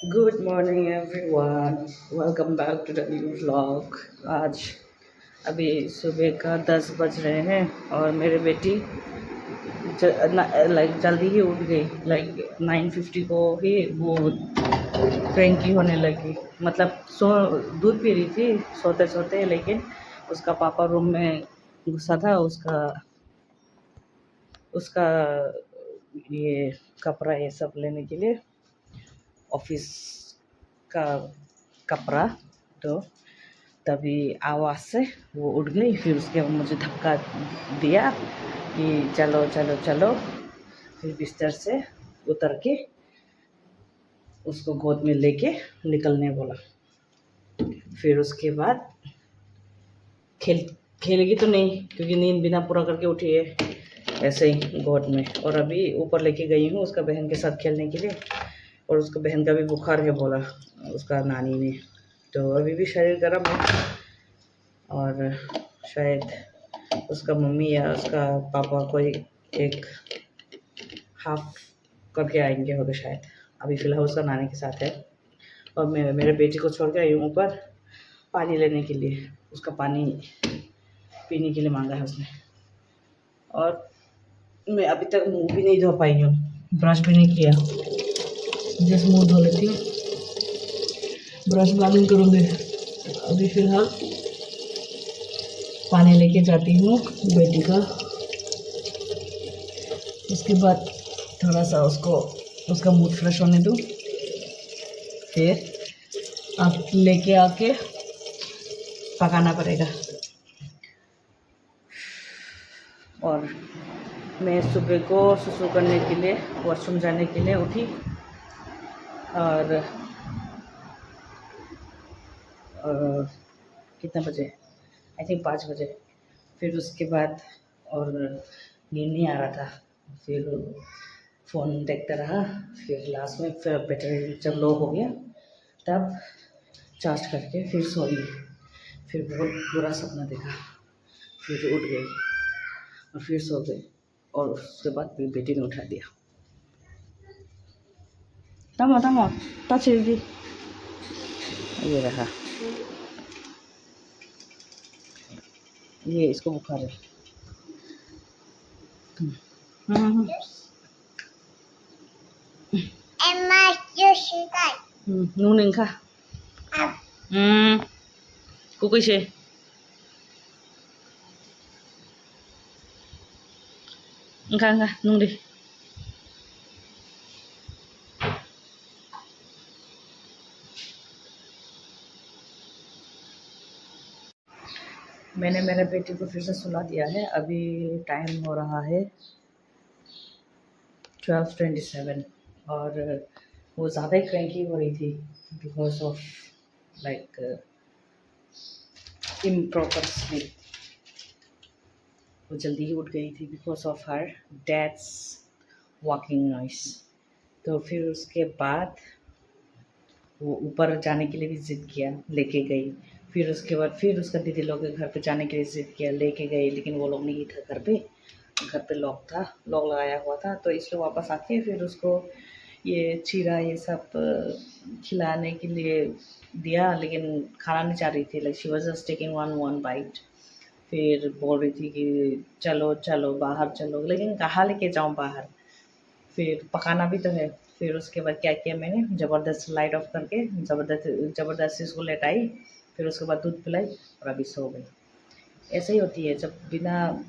Good morning everyone. Welcome back to the new vlog. आज अभी सुबह का 10 बज रहे हैं और मेरी बेटी लाइक जल्दी ही उठ गई। लाइक 9:50 को ही वो क्रैंकी होने लगी। मतलब सो दूध पी रही थी सोते सोते, लेकिन उसका पापा रूम में घुसा था। उसका उसका ये कपड़ा ये सब लेने के लिए, ऑफिस का कपड़ा। तो तभी आवाज़ से वो उठ गई। फिर उसके बाद मुझे धक्का दिया कि चलो चलो चलो। फिर बिस्तर से उतर के उसको गोद में लेके निकलने बोला। फिर उसके बाद खेल खेलेगी तो नहीं, क्योंकि नींद बिना पूरा करके उठी है ऐसे ही गोद में। और अभी ऊपर लेके गई हूँ उसका बहन के साथ खेलने के लिए। और उसका बहन का भी बुखार है बोला उसका नानी ने। तो अभी भी शरीर गर्म है और शायद उसका मम्मी या उसका पापा कोई एक हाफ करके आएंगे होगे शायद। अभी फ़िलहाल उसका नानी के साथ है। और मैं मेरे बेटी को छोड़ के आई हूँ ऊपर पानी लेने के लिए। उसका पानी पीने के लिए मांगा है उसने। और मैं अभी तक मुंह भी नहीं धो पाई हूँ, ब्रश भी नहीं किया। जस्ट मुंह धो लेती हूँ, ब्रश बाद में करूँगी। अभी फ़िलहाल पानी लेके जाती हूँ बेटी का। उसके बाद थोड़ा सा उसको उसका मूड फ्रेश होने दूँ। फिर अब लेके आके पकाना पड़ेगा। और मैं सुबह को सुसु करने के लिए, वॉशरूम जाने के लिए उठी। और कितना बजे, आई थिंक 5 बजे। फिर उसके बाद और नींद नहीं आ रहा था। फिर फ़ोन देखता रहा। फिर लास्ट में फिर बैटरी जब लो हो गया तब चार्ज करके फिर सोई। फिर बहुत बुरा सपना देखा। फिर उठ गई और फिर सो गई। और उसके बाद फिर बेटी ने उठा दिया। तमो तमो टच ये रहा। ये इसको बुखार है। हम्म नून इंखा कुकुशे इंखा इंखा नून दे। मैंने मेरे बेटी को फिर से सुला दिया है। अभी टाइम हो रहा है 12:27। और वो ज़्यादा ही क्रैंकी हो रही थी because of like improper sleep। वो जल्दी ही उठ गई थी because of her dad's walking noise. तो फिर उसके बाद वो ऊपर जाने के लिए भी ज़िद किया, लेके गई। फिर उसके बाद फिर उसका दीदी लोग के घर पे जाने के लिए ज़िद किया, लेके गई। लेकिन वो लोग नहीं था घर पे लॉक था, लॉक लगाया हुआ था। तो इसलिए वापस आके फिर उसको ये चीरा ये सब खिलाने के लिए दिया। लेकिन खाना नहीं चाह रही थी। Like she was just taking one one byte. फिर बोल रही थी कि चलो चलो बाहर चलो, लेकिन कहाँ लेके जाऊँ बाहर। फिर पकाना भी तो है। फिर उसके बाद क्या किया मैंने, ज़बरदस्त लाइट ऑफ करके ज़बरदस्ती उसको लेटाई। फिर उसके बाद दूध पिलाई और अभी सो गई। ऐसे ही होती है जब बिना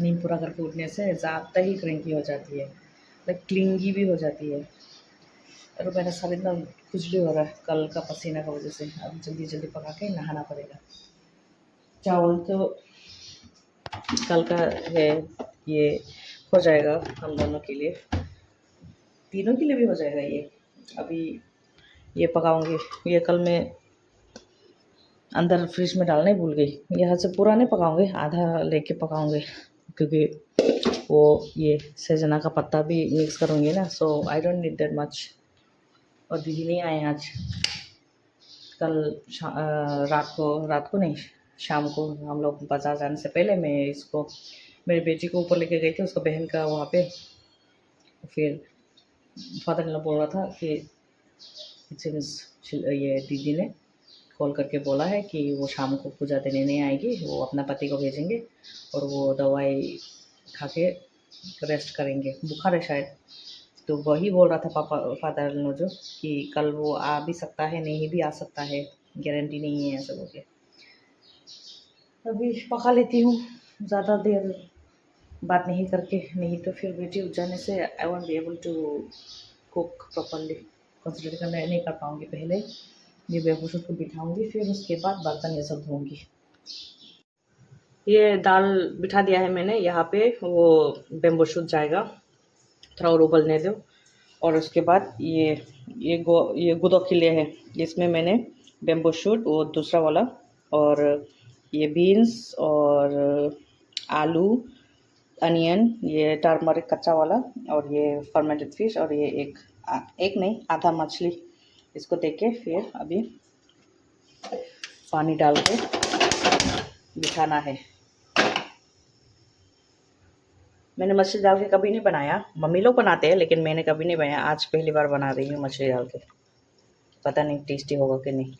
नींद पूरा करके उठने से ज़्यादा ही क्रैंकी हो जाती है, लाइक क्लिंगी भी हो जाती है। और मेरा सर एकदम खुजली हो रहा है कल का पसीना की वजह से। अब जल्दी जल्दी पका के नहाना पड़ेगा। चावल तो कल का है, ये हो जाएगा हम दोनों के लिए, तीनों के लिए भी हो जाएगा ये। अभी ये पकाऊंगी। ये कल मैं अंदर फ्रिज में डालना ही भूल गई। यहाँ से पूरा नहीं पकाऊंगी, आधा लेके पकाऊंगी, क्योंकि वो ये सजना का पत्ता भी मिक्स करूँगी ना। So I don't need that much. और दीदी नहीं आए आज। कल रात को नहीं, शाम को हम लोग बाज़ार जाने से पहले मैं इसको मेरी बेटी को ऊपर लेके गई थी उसका बहन का वहाँ पे। फिर फादर इन लॉ बोल रहा था कि ये दीदी ने कॉल करके बोला है कि वो शाम को पूजा देने नहीं आएगी, वो अपना पति को भेजेंगे और वो दवाई खा के रेस्ट करेंगे, बुखार है शायद। तो वही बोल रहा था पापा फादर नो जो कि कल वो आ भी सकता है, नहीं भी आ सकता है, गारंटी नहीं है ऐसा बोल के। अभी पका लेती हूँ ज़्यादा देर बात नहीं करके, नहीं तो फिर बेटी उठ जाने से I won't be able to cook properly, concentrate करना नहीं कर पाऊँगी। पहले ये बेबू शूट को बिठाऊँगी, फिर उसके बाद बर्तन ये सब धोऊँगी। ये दाल बिठा दिया है मैंने यहाँ पे, वो बेम्बू शूट जाएगा, थोड़ा और उबलने दो। और उसके बाद ये गुदो के लिए है, इसमें मैंने बेम्बू शूट वो दूसरा वाला और ये बीन्स और आलू, अनियन, ये टर्मरिक कच्चा वाला और ये फर्मेंटेड फिश और ये एक नहीं आधा मछली, इसको देख के फिर अभी पानी डाल के बिठाना है। मैंने मछली डाल के कभी नहीं बनाया, मम्मी लोग बनाते हैं लेकिन मैंने कभी नहीं बनाया, आज पहली बार बना रही हूँ मछली डाल के। पता नहीं टेस्टी होगा कि नहीं।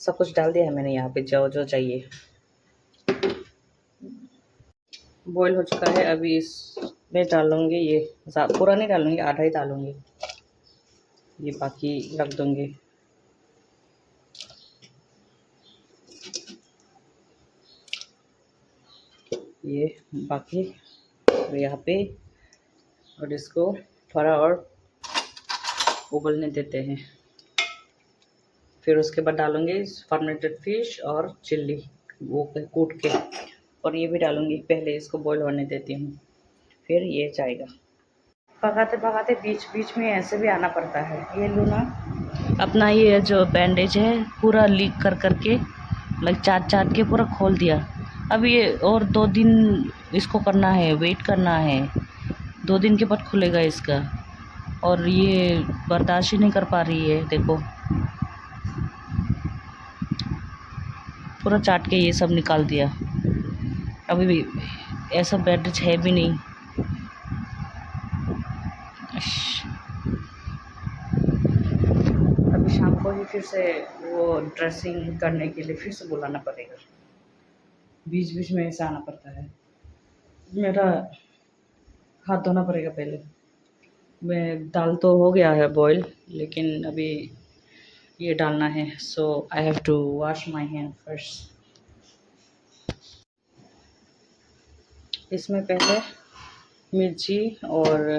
सब कुछ डाल दिया है मैंने यहाँ पे जो जो चाहिए। बॉईल हो चुका है, अभी इसमें डालूँगी ये पूरा नहीं डालूँगी, आधा ही डालूँगी, ये बाकी रख दूँगी। ये बाकी यहाँ पे, और इसको थोड़ा और उबलने देते हैं। फिर उसके बाद डालूँगी फर्मेंटेड फिश और चिल्ली वो कूट के, और ये भी डालूँगी। पहले इसको बॉईल होने देती हूँ, फिर ये जाएगा। पकाते पकाते बीच बीच में ऐसे भी आना पड़ता है। ये लो ना, अपना ये जो बैंडेज है पूरा लीक कर करके लाइक चाट चाट के पूरा खोल दिया। अब ये और 2 दिन इसको करना है, वेट करना है, 2 दिन के बाद खुलेगा इसका, और ये बर्दाश्त ही नहीं कर पा रही है। देखो पूरा चाट के ये सब निकाल दिया। अभी भी ऐसा बैंडेज है भी नहीं। अभी शाम को ही फिर से वो ड्रेसिंग करने के लिए फिर से बुलाना पड़ेगा, बीच बीच में ऐसा आना पड़ता है। मेरा हाथ धोना पड़ेगा पहले। मैं दाल तो हो गया है बॉईल, लेकिन अभी ये डालना है, so I have to wash my hand first. इसमें पहले मिर्ची और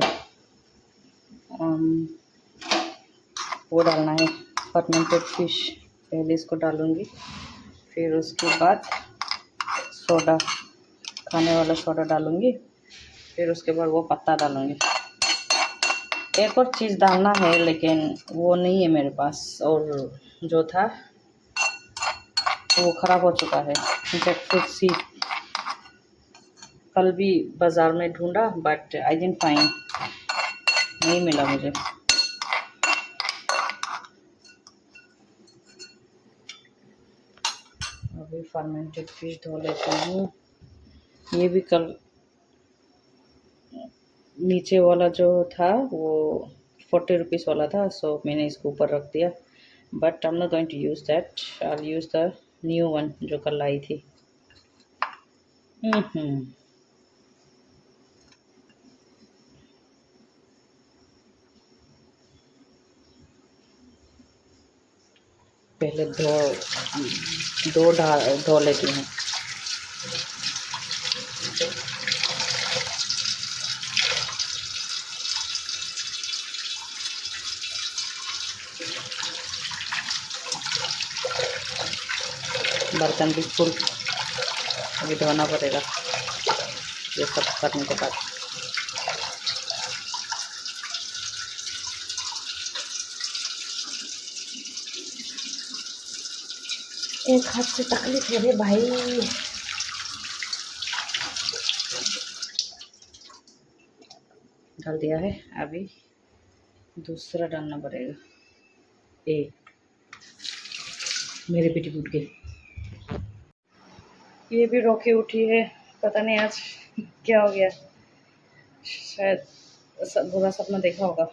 वो डालना है फर्मेंटेड फिश, पहले इसको डालूँगी, फिर उसके बाद सोडा, खाने वाला सोडा डालूँगी, फिर उसके बाद वो पत्ता डालूँगी। एक और चीज़ डालना है लेकिन वो नहीं है मेरे पास, और जो था वो ख़राब हो चुका है, जैकफ्रूट सीड। कल भी बाज़ार में ढूंढा बट आई डिडंट फाइंड, नहीं मिला मुझे। अभी फर्मेंटेड फिश धो लेती हूँ। ये भी कल नीचे वाला जो था वो 40 रुपीज़ वाला था, सो मैंने इसको ऊपर रख दिया, but I am not going to use that, I will use the new one जो कल लाई थी। पहले धो लेती हूँ। बर्तन भी फुल अभी धोना पड़ेगा ये सब करने के बाद। एक हाथ से तकलीफ है रे भाई। डाल दिया है, अभी दूसरा डालना पड़ेगा। मेरी बेटी उठ गई, ये भी रोके उठी है, पता नहीं आज क्या हो गया, शायद बुरा सपना देखा होगा।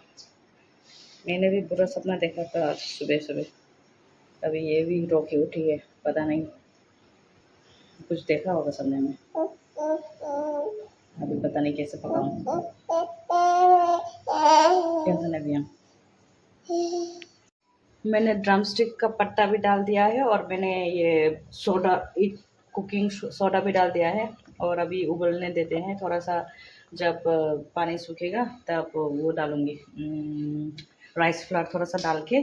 मैंने भी बुरा सपना देखा था आज सुबह सुबह। अभी ये भी रो के उठी है, पता नहीं कुछ देखा होगा सपने में। अभी पता नहीं कैसे पकाऊं। कैसा नहीं भैया। मैंने ड्रम स्टिक का पट्टा भी डाल दिया है और मैंने ये सोडा कुकिंग सोडा भी डाल दिया है। और अभी उबलने देते हैं थोड़ा सा। जब पानी सूखेगा तब वो डालूंगी, राइस फ्लावर थोड़ा सा डाल के,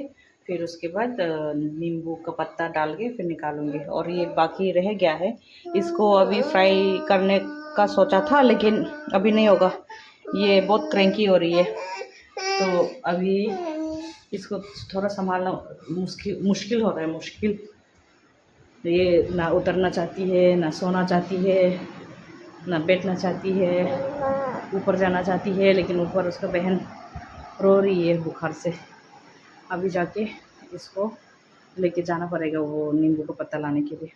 फिर उसके बाद नींबू का पत्ता डाल के फिर निकालूंगी। और ये बाकी रह गया है, इसको अभी फ्राई करने का सोचा था लेकिन अभी नहीं होगा। ये बहुत क्रैंकी हो रही है तो अभी इसको थोड़ा संभालना मुश्किल हो रहा है। मुश्किल, ये ना उतरना चाहती है, ना सोना चाहती है, ना बैठना चाहती है, ऊपर जाना चाहती है, लेकिन ऊपर उसका बहन रो रही है बुखार से। अभी जाके इसको लेके जाना पड़ेगा वो नींबू का पत्ता लाने के लिए।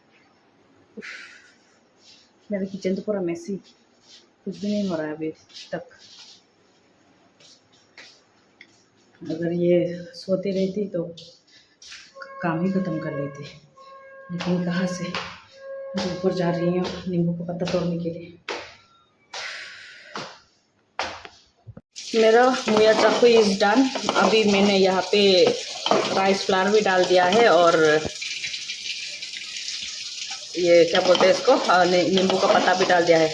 मेरा किचन तो पूरा मेसी, कुछ भी नहीं हो रहा है अभी तक। अगर ये सोती रहती तो काम ही ख़त्म कर लेती, लेकिन कहाँ से। ऊपर जा रही हूँ नींबू का पत्ता तोड़ने के लिए। मेरा मुया चाकू इज डन। अभी मैंने यहाँ पे राइस फ्लावर भी डाल दिया है और ये क्या बोलते हैं इसको, नींबू का पत्ता भी डाल दिया है।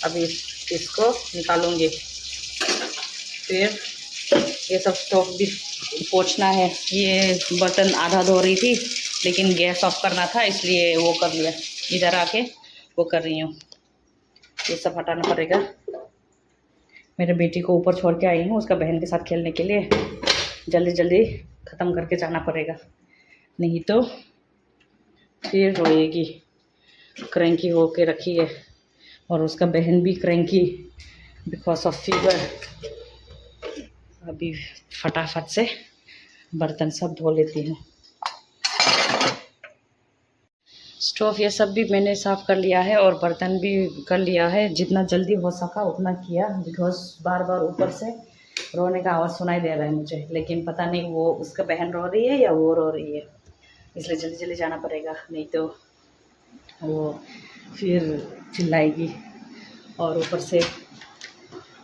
अभी इसको निकालूंगी। फिर ये सब स्टोव भी पोंछना है। ये बर्तन आधा धो रही थी लेकिन गैस ऑफ करना था इसलिए वो कर लिया। इधर आके वो कर रही हूँ, ये सब हटाना पड़ेगा। मेरे बेटी को ऊपर छोड़ के आई हूँ उसका बहन के साथ खेलने के लिए। जल्दी जल्दी ख़त्म करके जाना पड़ेगा, नहीं तो फिर रोएगी। क्रैंकी हो के रखी है और उसका बहन भी क्रैंकी बिकॉज ऑफ फीवर। अभी फटाफट से बर्तन सब धो लेती हूँ। स्टोव ये सब भी मैंने साफ़ कर लिया है और बर्तन भी कर लिया है। जितना जल्दी हो सका उतना किया, बिकॉज बार बार ऊपर से रोने का आवाज़ सुनाई दे रहा है मुझे, लेकिन पता नहीं वो उसका बहन रो रही है या वो रो रही है, इसलिए जल्दी जल्दी जाना पड़ेगा, नहीं तो वो फिर चिल्लाएगी। और ऊपर से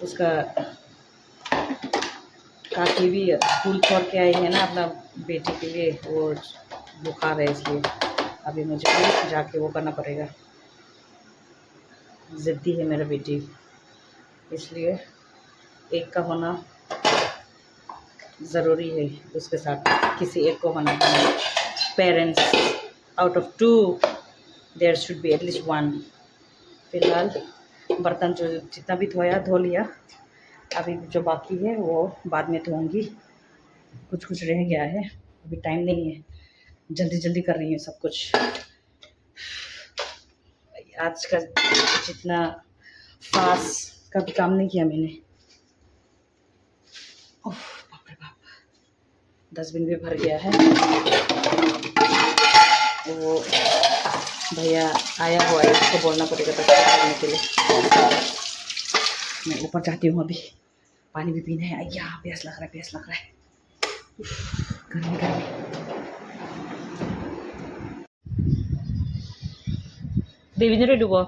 उसका काकी भी स्कूल छोड़ के आई है ना अपना बेटी के लिए, वो बुखार है इसलिए अभी मुझे भी जाके वो करना पड़ेगा। ज़िद्दी है मेरा बेटी, इसलिए एक का होना ज़रूरी है उसके साथ, किसी एक को होना। Parents out of 2 there should be at least 1। फिलहाल बर्तन जो जितना भी धोया धो लिया, अभी जो बाकी है वो बाद में धोऊंगी। कुछ कुछ रह गया है, अभी टाइम नहीं है, जल्दी जल्दी कर रही हूँ सब कुछ। आज का जितना फास्ट का भी काम नहीं किया मैंने। ओह बाप रे बाप, डस्टबिन भी भर गया है। वो भैया आया हुआ है, उसको बोलना पड़ेगा डस्टबिन भरने के लिए। मैं ऊपर जाती हूँ, अभी पानी भी पीना है। अय्या प्यास लग रहा है, प्यास लग रहा है। गर्मी गर्मी। Baby ni rin dugo.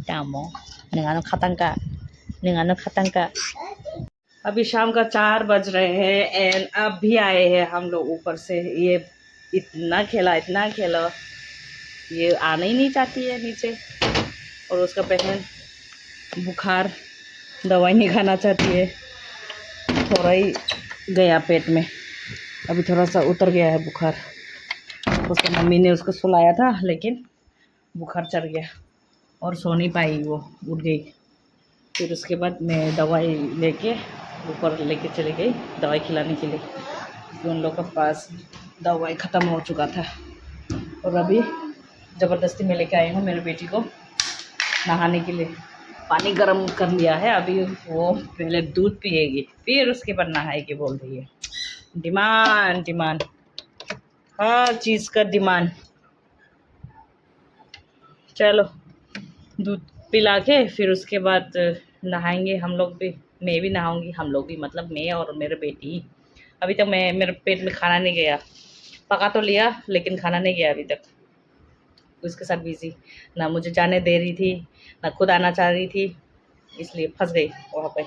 Tamo. Dengan khatangka. Dengan khatangka. अभी शाम का 4 बज रहे हैं एंड अब भी आए हैं हम लोग ऊपर से। ये इतना खेला, ये आना ही नहीं चाहती है नीचे। और उसका बहन बुखार दवाई नहीं खाना चाहती है, थोड़ा ही गया पेट में, अभी थोड़ा सा उतर गया है बुखार। उसका मम्मी ने उसको सुलाया था लेकिन बुखार चढ़ गया और सो नहीं पाई, वो उठ गई। फिर उसके बाद मैं दवाई लेके ऊपर लेके चली गई दवाई खिलाने के लिए, क्योंकि उन लोगों के पास दवाई ख़त्म हो चुका था। और अभी ज़बरदस्ती में लेके आई हूँ मेरी बेटी को नहाने के लिए। पानी गर्म कर लिया है, अभी वो पहले दूध पिएगी फिर उसके बाद नहाएगी बोल रही है। डिमांड हर चीज़ का डिमांड। चलो दूध पिला के फिर उसके बाद नहाएंगे हम लोग भी। मैं भी नहाऊंगी, हम लोग भी मतलब मैं और मेरे बेटी। अभी तक मैं मेरे पेट में खाना नहीं गया। पका तो लिया लेकिन खाना नहीं गया अभी तक। उसके साथ बिजी, ना मुझे जाने दे रही थी ना खुद आना चाह रही थी, इसलिए फंस गई वहाँ पे।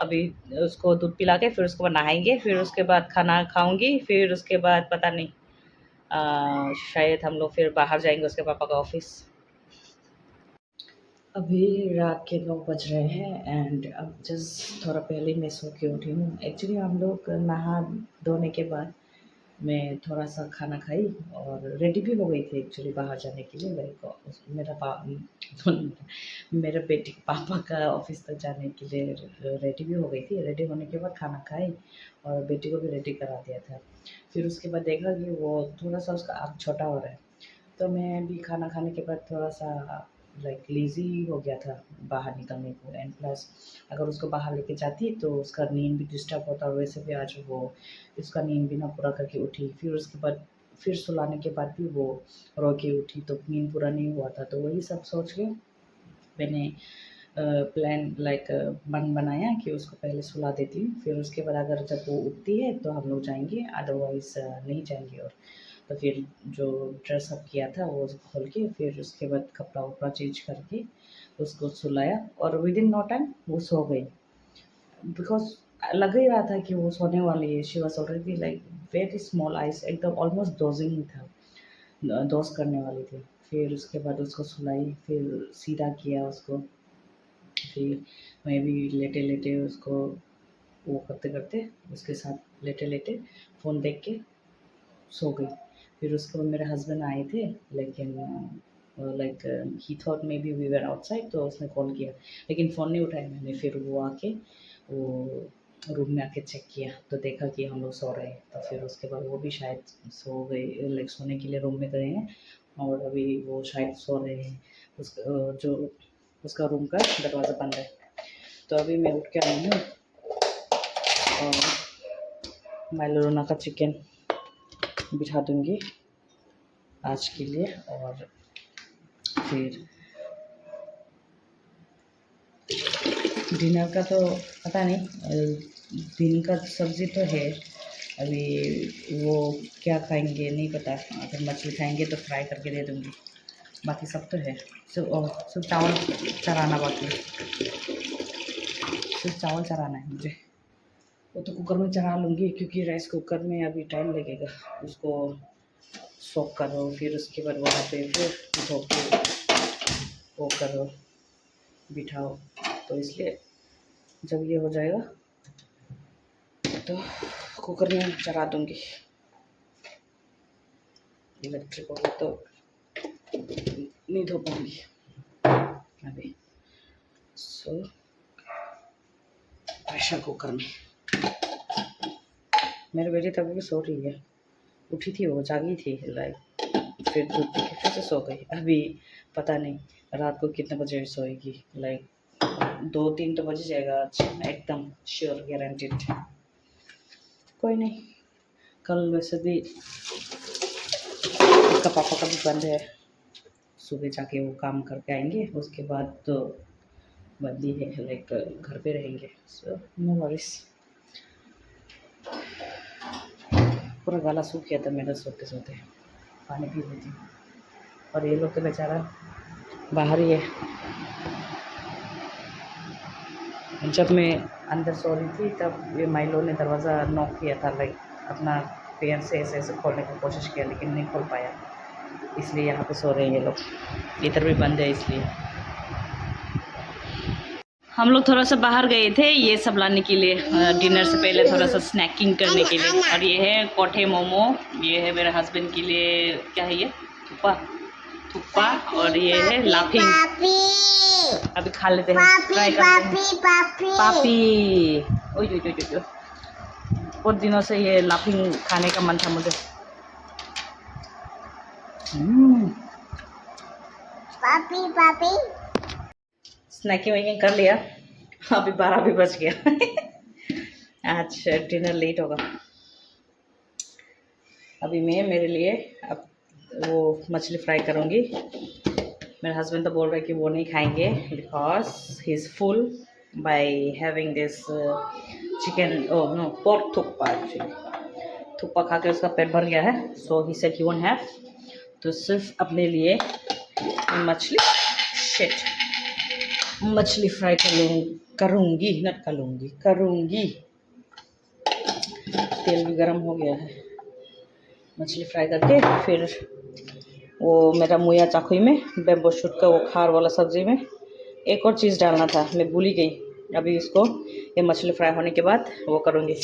अभी उसको दूध पिला के फिर उसके बाद नहाएंगे, फिर उसके बाद खाना खाऊंगी, फिर उसके बाद पता नहीं शायद हम लोग फिर बाहर जाएंगे उसके पापा का ऑफिस। अभी रात के 9 बज रहे हैं एंड अब जस्ट थोड़ा पहले मैं सो के उठी हूँ। एक्चुअली हम लोग नहा धोने के बाद मैं थोड़ा सा खाना खाई और रेडी भी हो गई थी एक्चुअली बाहर जाने के लिए। लाइक मेरे बेटी के पापा का ऑफिस तक जाने के लिए रेडी भी हो गई थी। रेडी होने के बाद खाना खाई और बेटी को भी रेडी करा दिया था। फिर उसके बाद देखा कि वो थोड़ा सा उसका आँख छोटा हो रहा है, तो मैं भी खाना खाने के बाद थोड़ा सा लाइक लेज़ी हो गया था बाहर निकलने को। एंड प्लस अगर उसको बाहर लेके जाती तो उसका नींद भी डिस्टर्ब होता, और वैसे भी आज वो उसका नींद भी ना पूरा करके उठी। फिर उसके बाद फिर सुलाने के बाद भी वो रो के उठी तो नींद पूरा नहीं हुआ था। तो वही सब सोच के मैंने प्लान लाइक मन बनाया कि उसको पहले सुला देती हूँ, फिर उसके बाद अगर जब वो उठती है तो हम लोग जाएंगे, अदरवाइज़ नहीं जाएंगे। और तो फिर जो ड्रेस अप किया था वो खोल के फिर उसके बाद कपड़ा वपड़ा चेंज करके उसको सुलाया और विद इन नो टाइम वो सो गई। बिकॉज लग ही रहा था कि वो सोने वाली है। She was already like very small eyes, एकदम ऑलमोस्ट डोजिंग ही था, डोज करने वाली थी। फिर उसके बाद उसको सुलाई, फिर सीधा किया उसको। फिर मैं भी लेटे लेटे उसको वो करते करते उसके साथ लेटे लेटे फ़ोन देख के सो गई। फिर उसके बाद मेरे हस्बैंड आए थे, लेकिन like he thought maybe we were outside, तो उसने कॉल किया लेकिन फ़ोन नहीं उठाया मैंने। फिर वो आके वो रूम में आके चेक किया तो देखा कि हम लोग सो रहे हैं। तो फिर उसके बाद वो भी शायद सो गए, लाइक सोने के लिए रूम में गए हैं और अभी वो शायद सो रहे हैं। जो उसका रूम का दरवाज़ा बंद है। तो अभी मैं उठ के आई हूँ और माइलोना का चिकन बिठा दूँगी आज के लिए। और फिर डिनर का तो पता नहीं, दिन का सब्ज़ी तो है। अभी वो क्या खाएंगे नहीं पता। अगर मछली खाएंगे तो फ्राई करके दे दूँगी, बाकी सब तो है। सिर्फ चावल चढ़ाना बाकी है, सिर्फ चावल चढ़ाना है मुझे। वो तो कुकर में चढ़ा लूँगी क्योंकि राइस कुकर में अभी टाइम लगेगा उसको सोक करो, फिर उसके बाद वहाँ पे फिर धो के वो करो बिठाओ। तो इसलिए जब ये हो जाएगा तो कुकर में चढ़ा दूँगी। इलेक्ट्रिक होगा तो नहीं धो पाऊँगी अभी। सो प्रेशर कुकर में मेरी बेटी तभी भी सो रही है। उठी थी, वो जागी थी लाइक, फिर दूध पी के फिर से सो गई। अभी पता नहीं रात को कितने बजे सोएगी, लाइक 2-3 तो बज जाएगा आज, एकदम श्योर गारंटेड। कोई नहीं, कल वैसे भी उसका पापा का भी बंद है, सुबह जाके वो काम करके आएंगे, उसके बाद तो बंद ही है, लाइक घर पे रहेंगे। So no worries. पूरा गला सूख गया था मेरा सोते सोते, पानी पी लेती हूँ। और ये लोग तो बेचारा बाहर ही है। जब मैं अंदर सो रही थी तब ये माइलो ने दरवाज़ा नॉक किया था, लाइक अपना पैर से ऐसे ऐसे खोलने की कोशिश किया लेकिन नहीं खोल पाया, इसलिए यहाँ पे सो रहे हैं ये लोग। इधर भी बंद है इसलिए। हम लोग थोड़ा सा बाहर गए थे ये सब लाने के लिए, डिनर से पहले थोड़ा सा स्नैकिंग करने के लिए। और ये है कोठे मोमो, ये है मेरे हस्बैंड के लिए, क्या है ये, थुप्पा थुप्पा, और ये है लाफिंग। अभी खा लेते हैं, ट्राई करते हैं। पापी ओय ओय ओय ओय, बहुत दिनों से ये लाफिंग खाने का मन था मुझे। पापी पापी स्नैकिंग वैकिंग कर लिया, अभी 12 भी बज गया। आज डिनर लेट होगा। अभी मैं मेरे लिए अब वो मछली फ्राई करूँगी मेरे हस्बैंड तो बोल रहे कि वो नहीं खाएंगे because he is full by having this chicken oh no pork thukpa actually thukpa खा के उसका पेट भर गया है so he said he won't have तो सिर्फ अपने लिए मछली शिट मछली फ्राई करूँगी नट करूँगी तेल भी गर्म हो गया है मछली फ्राई करके फिर वो मेरा मुया चाकुई में बेम्बो शूट का वो खार वाला सब्जी में एक और चीज़ डालना था मैं भूल ही गई अभी इसको ये मछली फ्राई होने के बाद वो करूँगी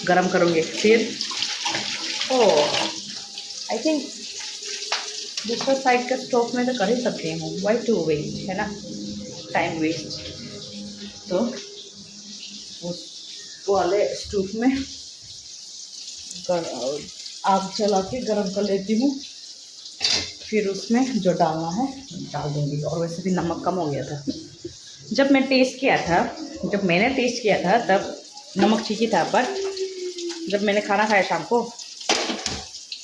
गरम करूँगी फिर ओ आई थिंक दूसरा साइड का स्टोव में तो कर ही सकती हूँ वाई टू वेस्ट है ना टाइम वेस्ट तो उस वाले स्टोव में आग जला के गरम कर लेती हूँ फिर उसमें जो डालना है डाल दूँगी और वैसे भी नमक कम हो गया था जब मैंने टेस्ट किया था तब नमक ठीक ही था बट जब मैंने खाना खाया शाम को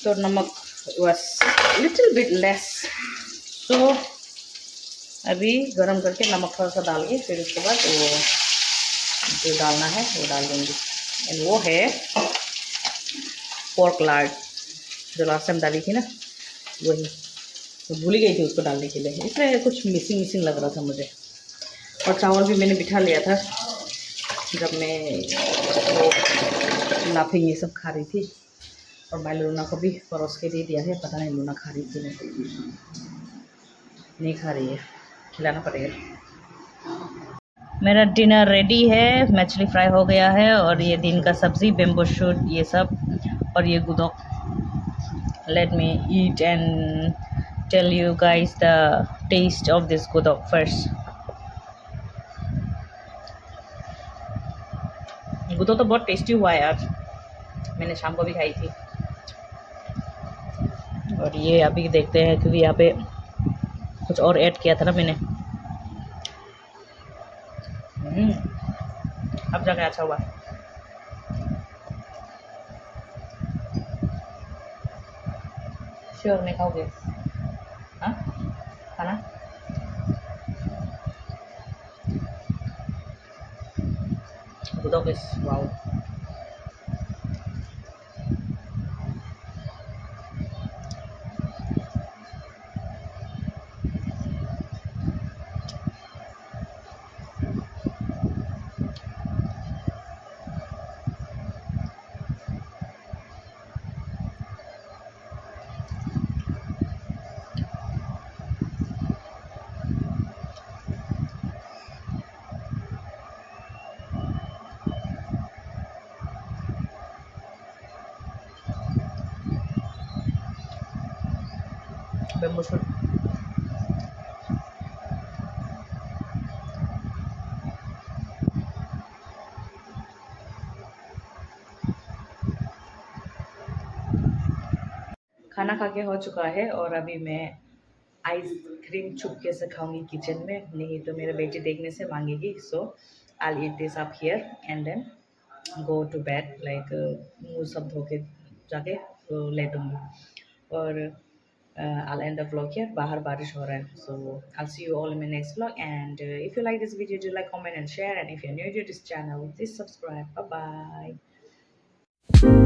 तो नमक was little bit less तो अभी गरम करके नमक थोड़ा सा डाल के फिर उसके बाद वो जो डालना है वो डाल दूँगी एंड वो है पोर्क लार्ड जो लास्ट टाइम डाली थी ना वही तो भूल ही गई थी उसको डालने के लिए इसलिए कुछ मिसिंग लग रहा था मुझे और चावल भी मैंने बिठा लिया था जब मैं वो लाफिंग ये सब खा रही थी और मैं लूना को भी परोस के दे दिया है पता नहीं लूना खा रही थी नहीं खा रही है खिलाना पड़ेगा मेरा डिनर रेडी है मछली फ्राई हो गया है और ये दिन का सब्ज़ी बेम्बो शूट ये सब और ये गुदोक let me eat and tell you guys the taste of this गुदोक फर्स्ट गुदोक तो बहुत टेस्टी हुआ है यार मैंने शाम को भी खाई थी और ये अभी देखते हैं क्योंकि यहाँ पे कुछ और ऐड किया था ना मैंने अब जाके अच्छा हुआ श्योर नहीं खाओगे हाँ खाना गुदोक इज वाओ बेम्बो शूट खाना खा के हो चुका है और अभी मैं आइसक्रीम चुपके से खाऊंगी किचन में नहीं तो मेरे बेटी देखने से मांगेगी so I eat this up here and then go to bed like मुँह सब धो के जाके लेटूंगी और I'll end the vlog here बाहर बारिश हो रहा है so I'll see you all in my next vlog and if you like this video do like comment and share and if you're new to this channel please subscribe bye bye